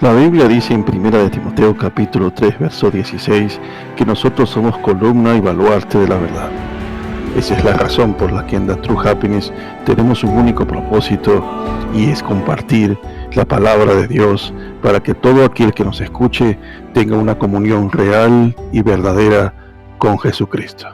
La Biblia dice en 1 Timoteo capítulo 3, verso 16, que nosotros somos columna y baluarte de la verdad. Esa es la razón por la que en The True Happiness tenemos un único propósito, y es compartir la palabra de Dios para que todo aquel que nos escuche tenga una comunión real y verdadera con Jesucristo.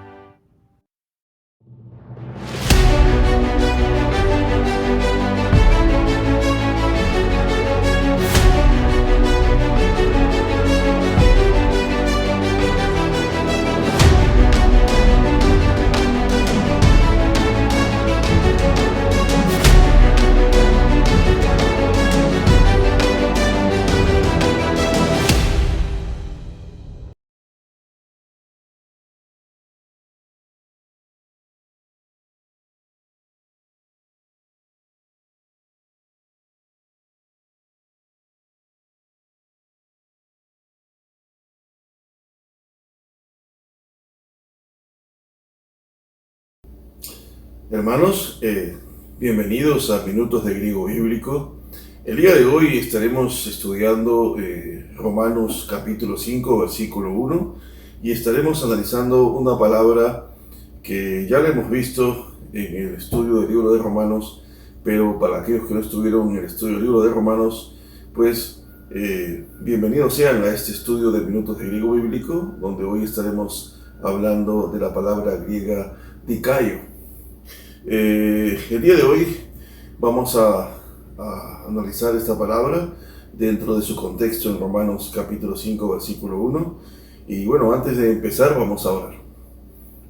Hermanos, bienvenidos a Minutos de Griego Bíblico. El día de hoy estaremos estudiando Romanos capítulo 5, versículo 1, y estaremos analizando una palabra que ya la hemos visto en el estudio del libro de Romanos, pero para aquellos que no estuvieron en el estudio del libro de Romanos, pues bienvenidos sean a este estudio de Minutos de Griego Bíblico, donde hoy estaremos hablando de la palabra griega dikaio. El día de hoy vamos a analizar esta palabra dentro de su contexto en Romanos capítulo 5, versículo 1. Y bueno, antes de empezar vamos a orar.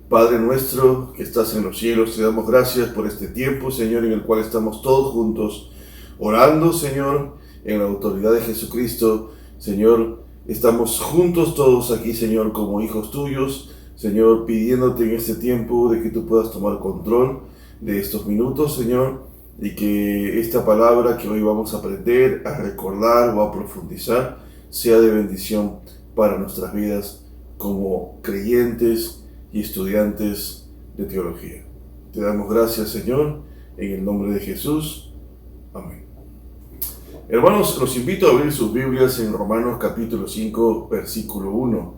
Padre nuestro que estás en los cielos, te damos gracias por este tiempo, Señor, en el cual estamos todos juntos orando, Señor, en la autoridad de Jesucristo. Señor, estamos juntos todos aquí, Señor, como hijos tuyos, Señor, pidiéndote en este tiempo de que tú puedas tomar control de estos minutos, Señor, y que esta palabra que hoy vamos a aprender, a recordar o a profundizar, sea de bendición para nuestras vidas como creyentes y estudiantes de teología. Te damos gracias, Señor, en el nombre de Jesús. Amén. Hermanos, los invito a abrir sus Biblias en Romanos capítulo 5, versículo 1.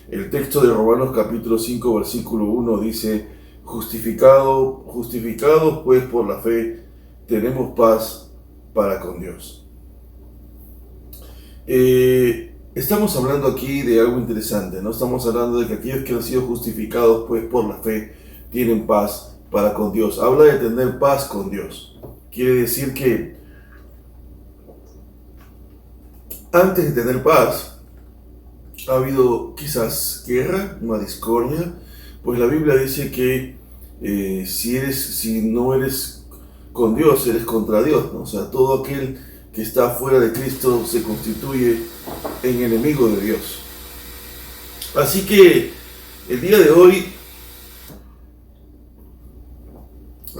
El texto de Romanos capítulo 5, versículo 1 dice: Justificados pues por la fe, tenemos paz para con Dios. Estamos hablando aquí de algo interesante, ¿no? Estamos hablando de que aquellos que han sido justificados pues por la fe tienen paz para con Dios. Habla de tener paz con Dios. Quiere decir que antes de tener paz ha habido quizás guerra, una discordia. Pues la Biblia dice que si no eres con Dios, eres contra Dios, ¿no? O sea, todo aquel que está fuera de Cristo se constituye en enemigo de Dios. Así que el día de hoy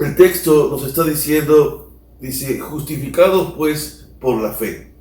el texto nos está diciendo, dice, justificados pues por la fe.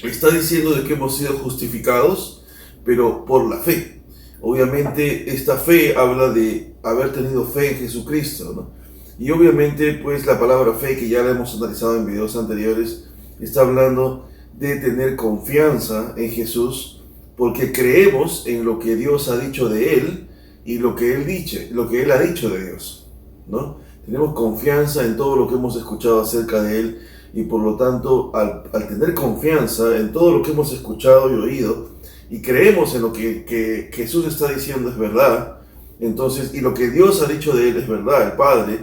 Está diciendo de que hemos sido justificados, pero por la fe. Obviamente esta fe habla de haber tenido fe en Jesucristo, ¿no? Y obviamente pues la palabra fe, que ya la hemos analizado en videos anteriores, está hablando de tener confianza en Jesús, porque creemos en lo que Dios ha dicho de Él y lo que Él ha dicho de Dios, ¿no? Tenemos confianza en todo lo que hemos escuchado acerca de Él, y por lo tanto al tener confianza en todo lo que hemos escuchado y oído, y creemos en lo que Jesús está diciendo es verdad, entonces, y lo que Dios ha dicho de Él es verdad, el Padre,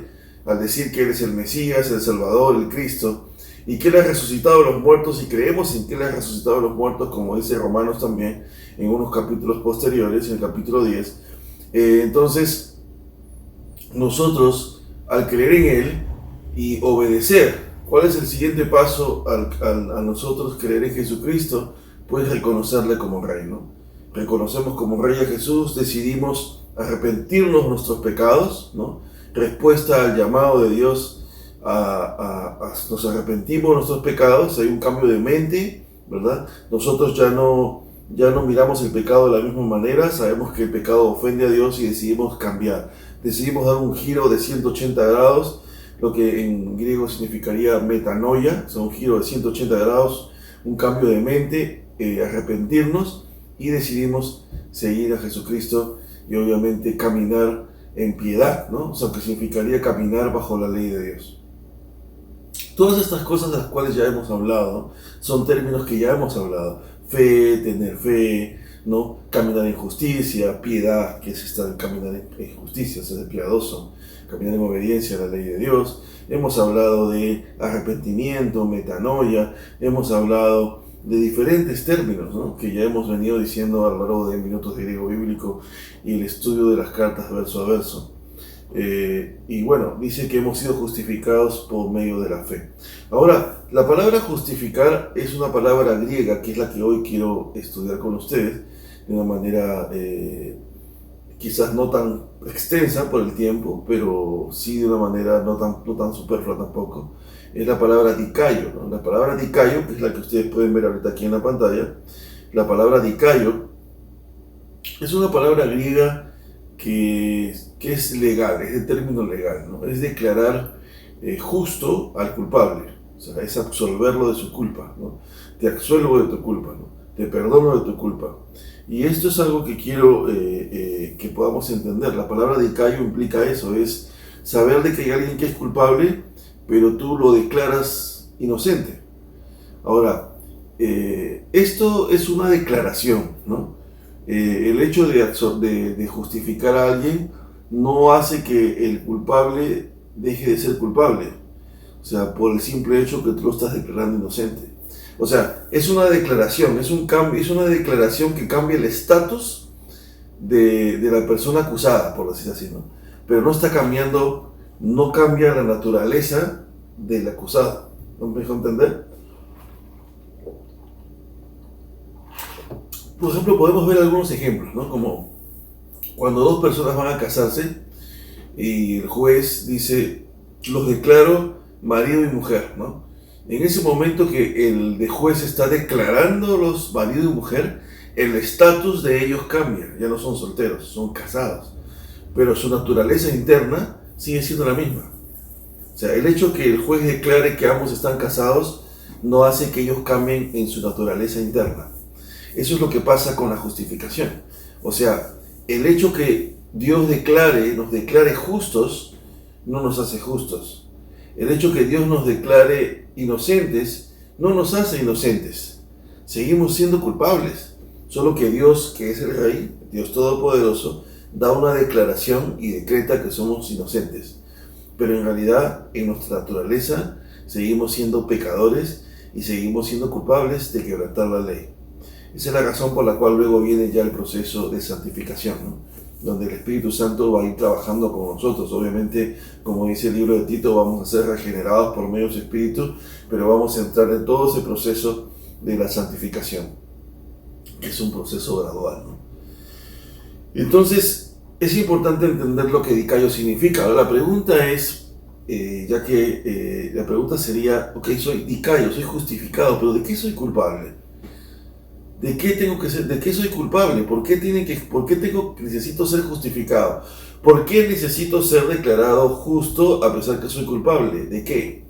al decir que Él es el Mesías, el Salvador, el Cristo, y que Él ha resucitado a los muertos, y creemos en que Él ha resucitado a los muertos, como dice Romanos también, en unos capítulos posteriores, en el capítulo 10, entonces, nosotros, al creer en Él y obedecer, ¿cuál es el siguiente paso a nosotros creer en Jesucristo? Pues reconocerle como Rey, ¿no? Reconocemos como Rey a Jesús, decidimos arrepentirnos de nuestros pecados, ¿no? Respuesta al llamado de Dios, nos arrepentimos de nuestros pecados, hay un cambio de mente, ¿verdad? Nosotros ya no miramos el pecado de la misma manera, sabemos que el pecado ofende a Dios y decidimos cambiar. Decidimos dar un giro de 180 grados, lo que en griego significaría metanoia, o sea, un giro de 180 grados, un cambio de mente, arrepentirnos y decidimos seguir a Jesucristo y obviamente caminar en piedad, ¿no? O sea, que significaría caminar bajo la ley de Dios. Todas estas cosas de las cuales ya hemos hablado son términos que ya hemos hablado. Fe, tener fe, ¿no? Caminar en justicia, piedad, que es estar en caminar en justicia, ser piadoso, caminar en obediencia a la ley de Dios. Hemos hablado de arrepentimiento, metanoia, hemos hablado de diferentes términos, ¿no? Que ya hemos venido diciendo a lo largo de minutos de griego bíblico y el estudio de las cartas verso a verso. Y bueno, dice que hemos sido justificados por medio de la fe. Ahora, la palabra justificar es una palabra griega, que es la que hoy quiero estudiar con ustedes, de una manera quizás no tan extensa por el tiempo, pero sí de una manera no tan superflua tampoco. Es la palabra dikaio, ¿no? La palabra dikaio, que es la que ustedes pueden ver ahorita aquí en la pantalla, la palabra dikaio es una palabra griega que es legal, es de término legal, ¿no? Es declarar justo al culpable, o sea, es absolverlo de su culpa, ¿no? Te absuelvo de tu culpa, ¿no? Te perdono de tu culpa. Y esto es algo que quiero que podamos entender. La palabra dikaio implica eso, es saber de que hay alguien que es culpable, pero tú lo declaras inocente. Ahora, esto es una declaración, ¿no? El hecho de justificar a alguien no hace que el culpable deje de ser culpable. O sea, por el simple hecho que tú lo estás declarando inocente. O sea, es una declaración, es una declaración que cambia el estatus de la persona acusada, por decir así, ¿no? Pero no cambia la naturaleza del acusado. ¿No me dejo entender? Por ejemplo, podemos ver algunos ejemplos, ¿no? Como cuando dos personas van a casarse y el juez dice, los declaro marido y mujer, ¿no? En ese momento que el de juez está declarando los marido y mujer, el estatus de ellos cambia, ya no son solteros, son casados, pero su naturaleza interna sigue siendo la misma. O sea, el hecho que el juez declare que ambos están casados no hace que ellos cambien en su naturaleza interna. Eso es lo que pasa con la justificación. O sea, el hecho que Dios nos declare justos, no nos hace justos. El hecho que Dios nos declare inocentes, no nos hace inocentes. Seguimos siendo culpables. Solo que Dios, que es el Rey, Dios Todopoderoso, da una declaración y decreta que somos inocentes. Pero en realidad, en nuestra naturaleza, seguimos siendo pecadores y seguimos siendo culpables de quebrantar la ley. Esa es la razón por la cual luego viene ya el proceso de santificación, ¿no? Donde el Espíritu Santo va a ir trabajando con nosotros. Obviamente, como dice el libro de Tito, vamos a ser regenerados por medio de su Espíritu, pero vamos a entrar en todo ese proceso de la santificación, que es un proceso gradual, ¿no? Entonces, es importante entender lo que dikaio significa. Ahora, la pregunta es, la pregunta sería, ok, soy dikaio, soy justificado, pero ¿de qué soy culpable? ¿De qué soy culpable? ¿Por qué necesito ser justificado? ¿Por qué necesito ser declarado justo a pesar que soy culpable? ¿De qué?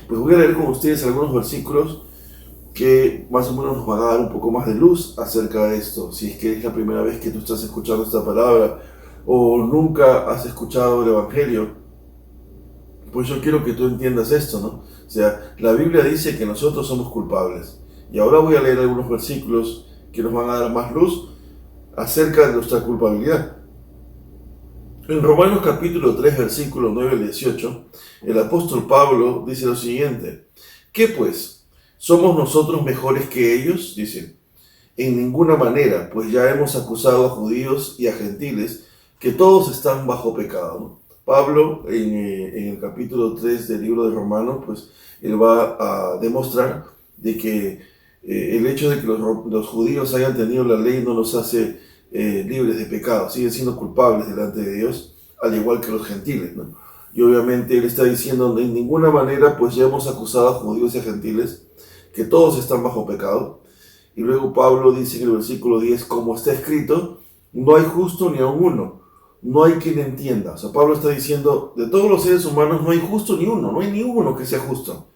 Pues voy a leer con ustedes algunos versículos que más o menos nos van a dar un poco más de luz acerca de esto. Si es que es la primera vez que tú estás escuchando esta palabra o nunca has escuchado el Evangelio, pues yo quiero que tú entiendas esto, ¿no? O sea, la Biblia dice que nosotros somos culpables. Y ahora voy a leer algunos versículos que nos van a dar más luz acerca de nuestra culpabilidad. En Romanos capítulo 3, versículos 9 al 18, el apóstol Pablo dice lo siguiente: ¿qué pues? ¿Somos nosotros mejores que ellos? Dice, en ninguna manera, pues ya hemos acusado a judíos y a gentiles que todos están bajo pecado, ¿no? Pablo, en el capítulo 3 del libro de Romanos, pues él va a demostrar de que el hecho de que los judíos hayan tenido la ley no los hace libres de pecado, siguen siendo culpables delante de Dios, al igual que los gentiles, ¿no? Y obviamente él está diciendo, de ninguna manera, pues ya hemos acusado a judíos y a gentiles que todos están bajo pecado. Y luego Pablo dice en el versículo 10, como está escrito, no hay justo ni aun uno, no hay quien entienda. O sea, Pablo está diciendo, de todos los seres humanos no hay justo ni uno, no hay ni uno que sea justo,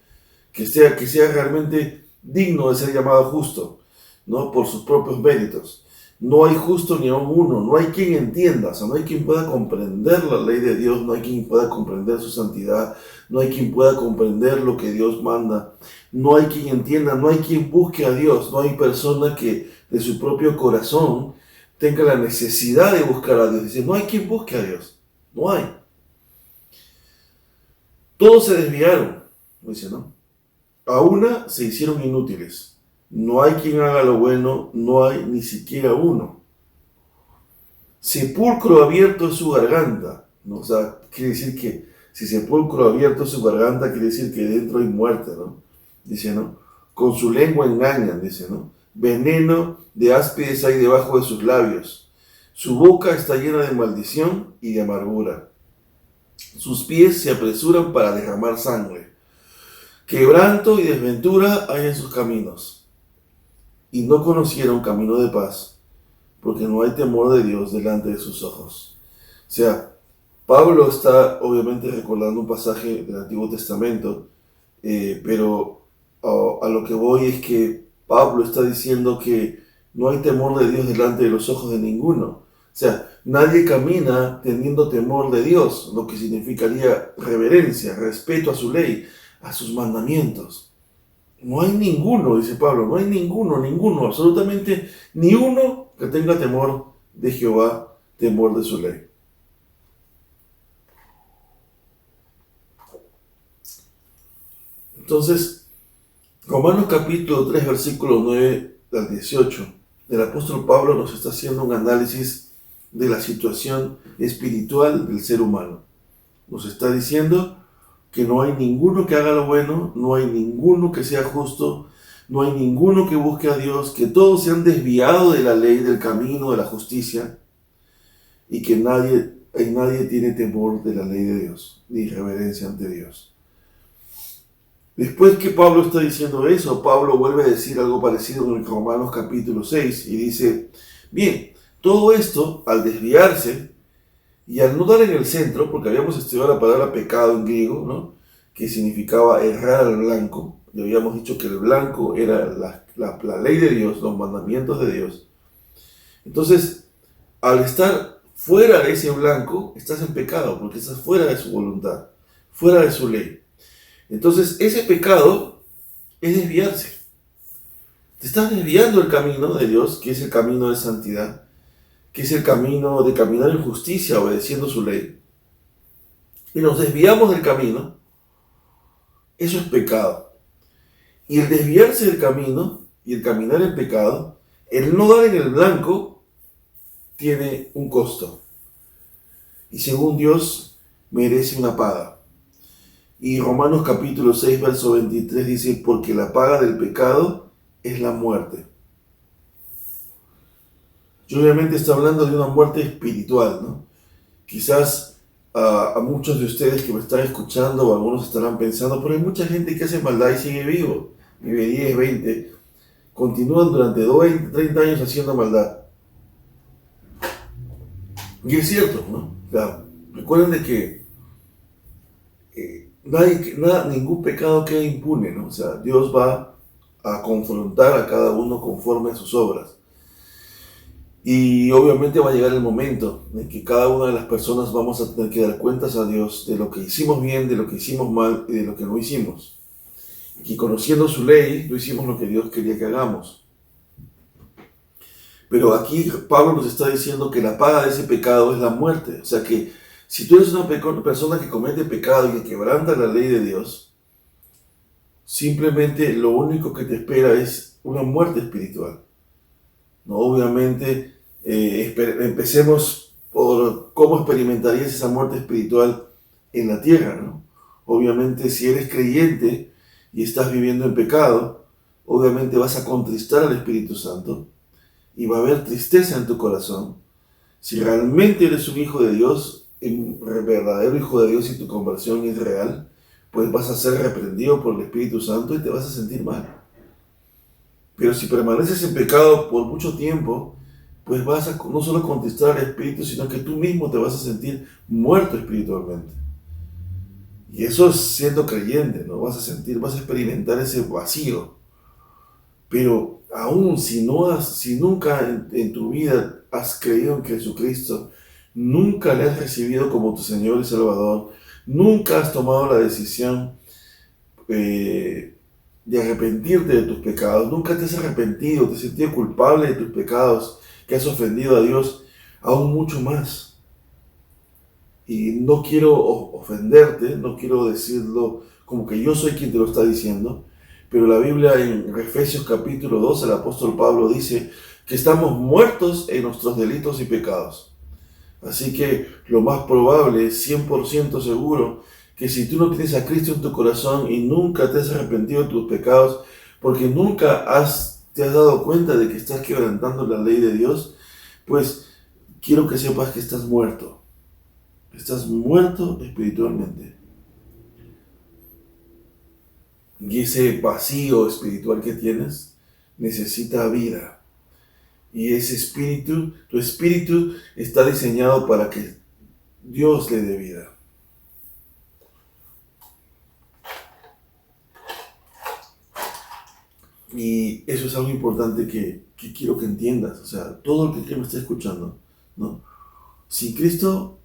que sea realmente digno de ser llamado justo, ¿no? Por sus propios méritos. No hay justo ni aun uno, no hay quien entienda, o sea, no hay quien pueda comprender la ley de Dios, no hay quien pueda comprender su santidad, no hay quien pueda comprender lo que Dios manda, no hay quien entienda, no hay quien busque a Dios, no hay persona que de su propio corazón tenga la necesidad de buscar a Dios. Dice, no hay quien busque a Dios, no hay. Todos se desviaron, dice, ¿no? A una se hicieron inútiles. No hay quien haga lo bueno, no hay ni siquiera uno. Sepulcro abierto es su garganta, ¿no? O sea, quiere decir que si sepulcro abierto es su garganta, quiere decir que dentro hay muerte, ¿no? Dice, ¿no? Con su lengua engañan, dice, ¿no? Veneno de áspides hay debajo de sus labios. Su boca está llena de maldición y de amargura. Sus pies se apresuran para derramar sangre. Quebranto y desventura hay en sus caminos. Y no conocieron camino de paz, porque no hay temor de Dios delante de sus ojos. O sea, Pablo está obviamente recordando un pasaje del Antiguo Testamento, pero a lo que voy es que Pablo está diciendo que no hay temor de Dios delante de los ojos de ninguno. O sea, nadie camina teniendo temor de Dios, lo que significaría reverencia, respeto a su ley, a sus mandamientos. No hay ninguno, dice Pablo, no hay ninguno, absolutamente ni uno que tenga temor de Jehová, temor de su ley. Entonces, Romanos capítulo 3, versículo 9 al 18, el apóstol Pablo nos está haciendo un análisis de la situación espiritual del ser humano. Nos está diciendo que no hay ninguno que haga lo bueno, no hay ninguno que sea justo, no hay ninguno que busque a Dios, que todos se han desviado de la ley, del camino, de la justicia, y que nadie tiene temor de la ley de Dios, ni reverencia ante Dios. Después que Pablo está diciendo eso, Pablo vuelve a decir algo parecido en Romanos capítulo 6, y dice, bien, todo esto, al desviarse, y al no dar en el centro, porque habíamos estudiado la palabra pecado en griego, ¿no? Que significaba errar al blanco. Y habíamos dicho que el blanco era la ley de Dios, los mandamientos de Dios. Entonces, al estar fuera de ese blanco, estás en pecado, porque estás fuera de su voluntad, fuera de su ley. Entonces, ese pecado es desviarse. Te estás desviando del camino de Dios, que es el camino de santidad, que es el camino de caminar en justicia, obedeciendo su ley, y nos desviamos del camino, eso es pecado. Y el desviarse del camino y el caminar en pecado, el no dar en el blanco, tiene un costo. Y según Dios, merece una paga. Y Romanos capítulo 6, verso 23 dice, porque la paga del pecado es la muerte. Y obviamente está hablando de una muerte espiritual, ¿no? Quizás a muchos de ustedes que me están escuchando o algunos estarán pensando, pero hay mucha gente que hace maldad y sigue vivo, vive 10, 20, continúan durante 20, 30 años haciendo maldad. Y es cierto, ¿no? Claro. Recuerden de que ningún pecado queda impune, ¿no? O sea, Dios va a confrontar a cada uno conforme a sus obras. Y obviamente va a llegar el momento en que cada una de las personas vamos a tener que dar cuentas a Dios de lo que hicimos bien, de lo que hicimos mal y de lo que no hicimos. Y conociendo su ley, no hicimos lo que Dios quería que hagamos. Pero aquí Pablo nos está diciendo que la paga de ese pecado es la muerte. O sea que si tú eres una persona que comete pecado y que quebranta la ley de Dios, simplemente lo único que te espera es una muerte espiritual. No, obviamente, empecemos por cómo experimentarías esa muerte espiritual en la tierra, ¿no? Obviamente, si eres creyente y estás viviendo en pecado, obviamente vas a contristar al Espíritu Santo y va a haber tristeza en tu corazón. Si realmente eres un hijo de Dios, un verdadero hijo de Dios y tu conversión es real, pues vas a ser reprendido por el Espíritu Santo y te vas a sentir mal. Pero si permaneces en pecado por mucho tiempo, pues vas a no solo contristar al Espíritu, sino que tú mismo te vas a sentir muerto espiritualmente. Y eso es siendo creyente, ¿no? Vas a experimentar ese vacío. Pero aún si nunca en tu vida has creído en Jesucristo, nunca le has recibido como tu Señor y Salvador, nunca has tomado la decisión de arrepentirte de tus pecados, nunca te has arrepentido, te has sentido culpable de tus pecados, que has ofendido a Dios, aún mucho más. Y no quiero ofenderte, no quiero decirlo como que yo soy quien te lo está diciendo, pero la Biblia en Efesios capítulo 2, el apóstol Pablo dice que estamos muertos en nuestros delitos y pecados. Así que lo más probable, 100% seguro, que si tú no tienes a Cristo en tu corazón y nunca te has arrepentido de tus pecados, porque nunca te has dado cuenta de que estás quebrantando la ley de Dios, pues quiero que sepas que estás muerto. Estás muerto espiritualmente. Y ese vacío espiritual que tienes necesita vida. Y ese espíritu, tu espíritu está diseñado para que Dios le dé vida. Y eso es algo importante que quiero que entiendas. O sea, todo el que me está escuchando, ¿no? Sin Cristo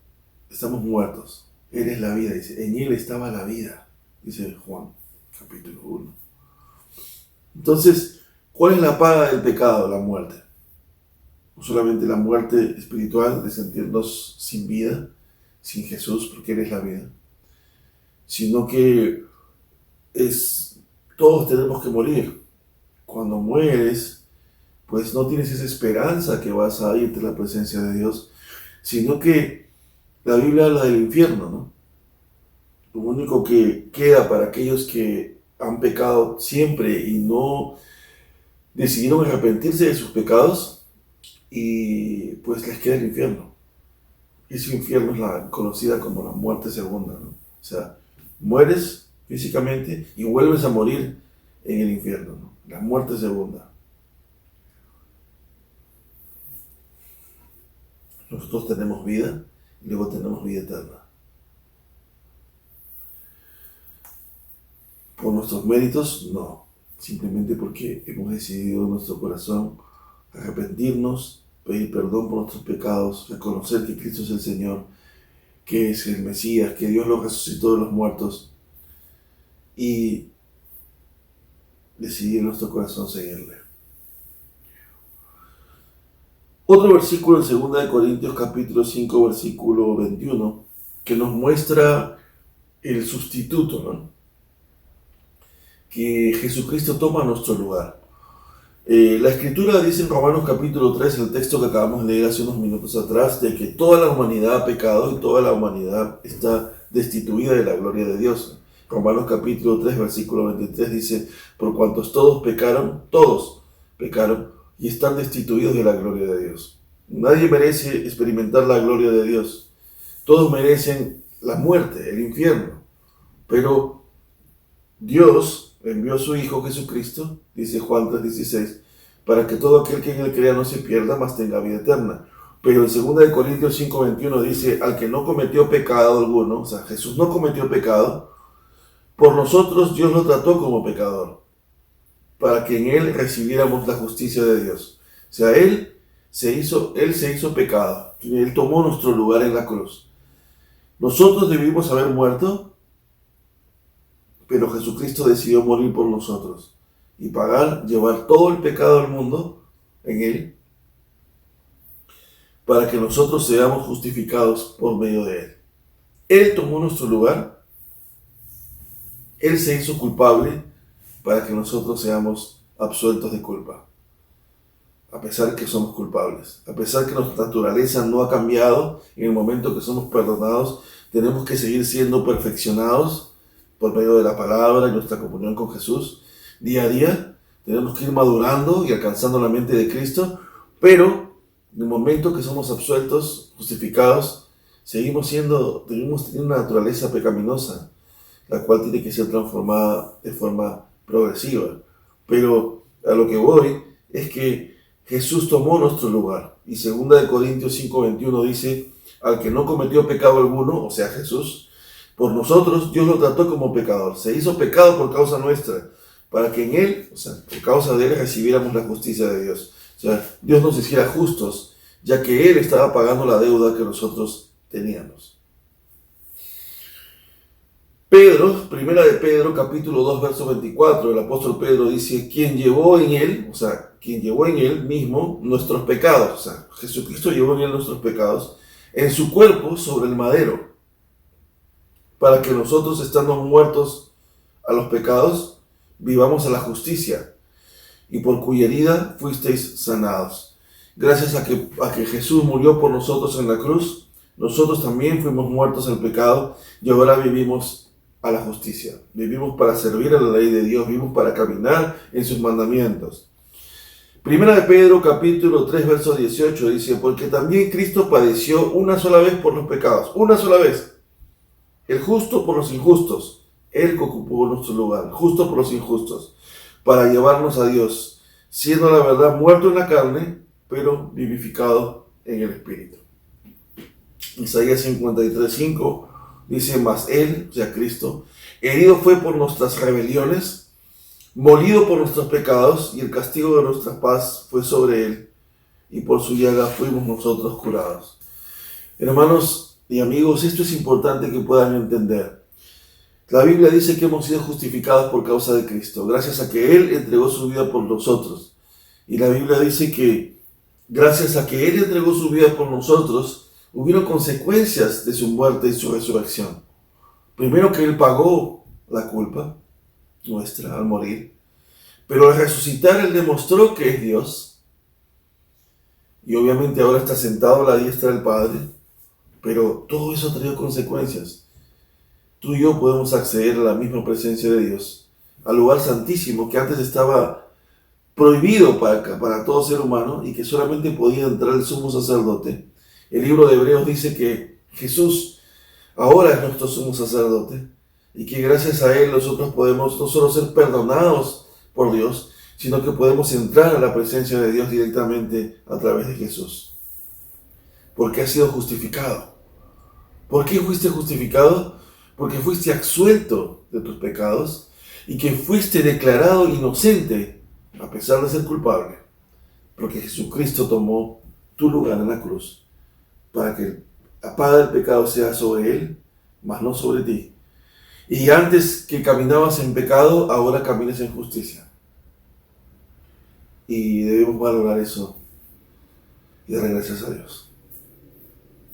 estamos muertos. Él es la vida, dice. En Él estaba la vida, dice Juan, capítulo 1. Entonces, ¿cuál es la paga del pecado? La muerte. No solamente la muerte espiritual de sentirnos sin vida, sin Jesús, porque Él es la vida, sino que todos tenemos que morir. Cuando mueres, pues no tienes esa esperanza que vas a irte a la presencia de Dios, sino que la Biblia habla del infierno, ¿no? Lo único que queda para aquellos que han pecado siempre y no decidieron arrepentirse de sus pecados, y pues les queda el infierno. Ese infierno es la conocida como la muerte segunda, ¿no? O sea, mueres físicamente y vuelves a morir en el infierno, ¿no? La muerte segunda. Nosotros tenemos vida y luego tenemos vida eterna. ¿Por nuestros méritos? No. Simplemente porque hemos decidido en nuestro corazón arrepentirnos, pedir perdón por nuestros pecados, reconocer que Cristo es el Señor, que es el Mesías, que Dios lo resucitó de los muertos, y decidir en nuestro corazón seguirle. Otro versículo en 2 Corintios capítulo 5, versículo 21, que nos muestra el sustituto, ¿no? Que Jesucristo toma nuestro lugar. La Escritura dice en Romanos capítulo 3, el texto que acabamos de leer hace unos minutos atrás, de que toda la humanidad ha pecado y toda la humanidad está destituida de la gloria de Dios. Romanos capítulo 3, versículo 23 dice, por cuantos todos pecaron y están destituidos de la gloria de Dios. Nadie merece experimentar la gloria de Dios. Todos merecen la muerte, el infierno. Pero Dios envió a su Hijo Jesucristo, dice Juan 3:16, para que todo aquel que en él crea no se pierda, mas tenga vida eterna. Pero en 2 Corintios 5:21 dice, al que no cometió pecado alguno, o sea, Jesús no cometió pecado, por nosotros Dios lo trató como pecador, para que en él recibiéramos la justicia de Dios. O sea, Él se hizo pecado, Él tomó nuestro lugar en la cruz. Nosotros debimos haber muerto, pero Jesucristo decidió morir por nosotros y llevar todo el pecado del mundo en Él, para que nosotros seamos justificados por medio de Él. Él tomó nuestro lugar, Él se hizo culpable para que nosotros seamos absueltos de culpa, a pesar que somos culpables, a pesar que nuestra naturaleza no ha cambiado. En el momento que somos perdonados, tenemos que seguir siendo perfeccionados por medio de la palabra y nuestra comunión con Jesús. Día a día tenemos que ir madurando y alcanzando la mente de Cristo, pero en el momento que somos absueltos, justificados, seguimos teniendo una naturaleza pecaminosa, la cual tiene que ser transformada de forma progresiva. Pero a lo que voy es que Jesús tomó nuestro lugar. Y 2 Corintios 5:21 dice, al que no cometió pecado alguno, o sea Jesús, por nosotros Dios lo trató como pecador. Se hizo pecado por causa nuestra, para que en Él, o sea, por causa de Él, recibiéramos la justicia de Dios. O sea, Dios nos hiciera justos, ya que Él estaba pagando la deuda que nosotros teníamos. Pedro, primera de Pedro, capítulo 2, verso 24, el apóstol Pedro dice, quien llevó en Él mismo nuestros pecados, o sea, Jesucristo llevó en Él nuestros pecados, en su cuerpo sobre el madero, para que nosotros, estando muertos a los pecados, vivamos a la justicia, y por cuya herida fuisteis sanados. Gracias a que Jesús murió por nosotros en la cruz, nosotros también fuimos muertos al pecado, y ahora vivimos a la justicia. Vivimos para servir a la ley de Dios, vivimos para caminar en sus mandamientos. Primera de Pedro, capítulo 3, verso 18, dice, porque también Cristo padeció una sola vez por los pecados, una sola vez. El justo por los injustos, Él que ocupó nuestro lugar, justo por los injustos, para llevarnos a Dios, siendo la verdad muerto en la carne, pero vivificado en el Espíritu. Isaías 53:5 dice, mas Él, o sea Cristo, herido fue por nuestras rebeliones, molido por nuestros pecados, y el castigo de nuestra paz fue sobre Él, y por su llaga fuimos nosotros curados. Hermanos y amigos, esto es importante que puedan entender. La Biblia dice que hemos sido justificados por causa de Cristo, gracias a que Él entregó su vida por nosotros. Y la Biblia dice que gracias a que Él entregó su vida por nosotros, hubieron consecuencias de su muerte y su resurrección. Primero, que Él pagó la culpa nuestra al morir, pero al resucitar Él demostró que es Dios, y obviamente ahora está sentado a la diestra del Padre, pero todo eso ha traído consecuencias. Tú y yo podemos acceder a la misma presencia de Dios, al lugar santísimo que antes estaba prohibido para todo ser humano y que solamente podía entrar el sumo sacerdote. El libro de Hebreos dice que Jesús ahora es nuestro sumo sacerdote y que gracias a Él nosotros podemos no solo ser perdonados por Dios, sino que podemos entrar a la presencia de Dios directamente a través de Jesús. Porque has sido justificado. ¿Por qué fuiste justificado? Porque fuiste absuelto de tus pecados y que fuiste declarado inocente a pesar de ser culpable. Porque Jesucristo tomó tu lugar en la cruz, para que la paga del pecado sea sobre Él, mas no sobre ti. Y antes que caminabas en pecado, ahora caminas en justicia. Y debemos valorar eso y darle gracias a Dios.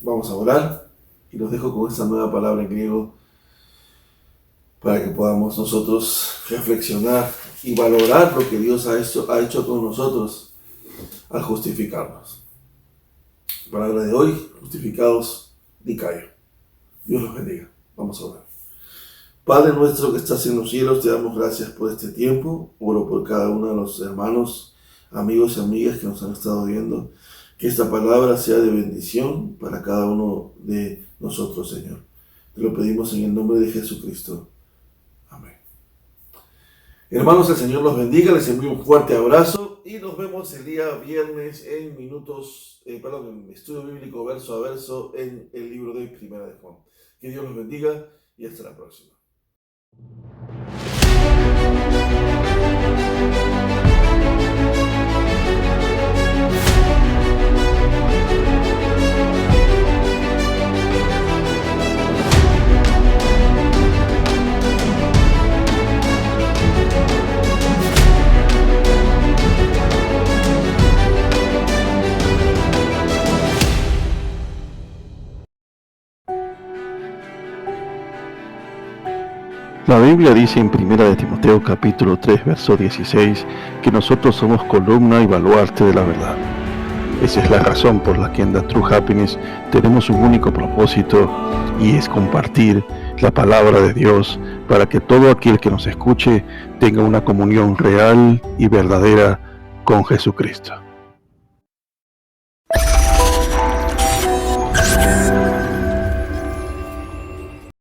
Vamos a orar y los dejo con esta nueva palabra en griego para que podamos nosotros reflexionar y valorar lo que Dios ha hecho con nosotros al justificarnos. Palabra de hoy, justificados, Dicayo. Dios los bendiga. Vamos a orar. Padre nuestro que estás en los cielos, te damos gracias por este tiempo. Oro por cada uno de los hermanos, amigos y amigas que nos han estado viendo. Que esta palabra sea de bendición para cada uno de nosotros, Señor. Te lo pedimos en el nombre de Jesucristo. Amén. Hermanos, el Señor los bendiga. Les envío un fuerte abrazo. Y nos vemos el día viernes en en estudio bíblico verso a verso en el libro de Primera de Juan. Que Dios los bendiga y hasta la próxima. La Biblia dice en primera de Timoteo capítulo 3 verso 16 que nosotros somos columna y baluarte de la verdad. Esa es la razón por la que en The True Happiness tenemos un único propósito y es compartir la palabra de Dios para que todo aquel que nos escuche tenga una comunión real y verdadera con Jesucristo.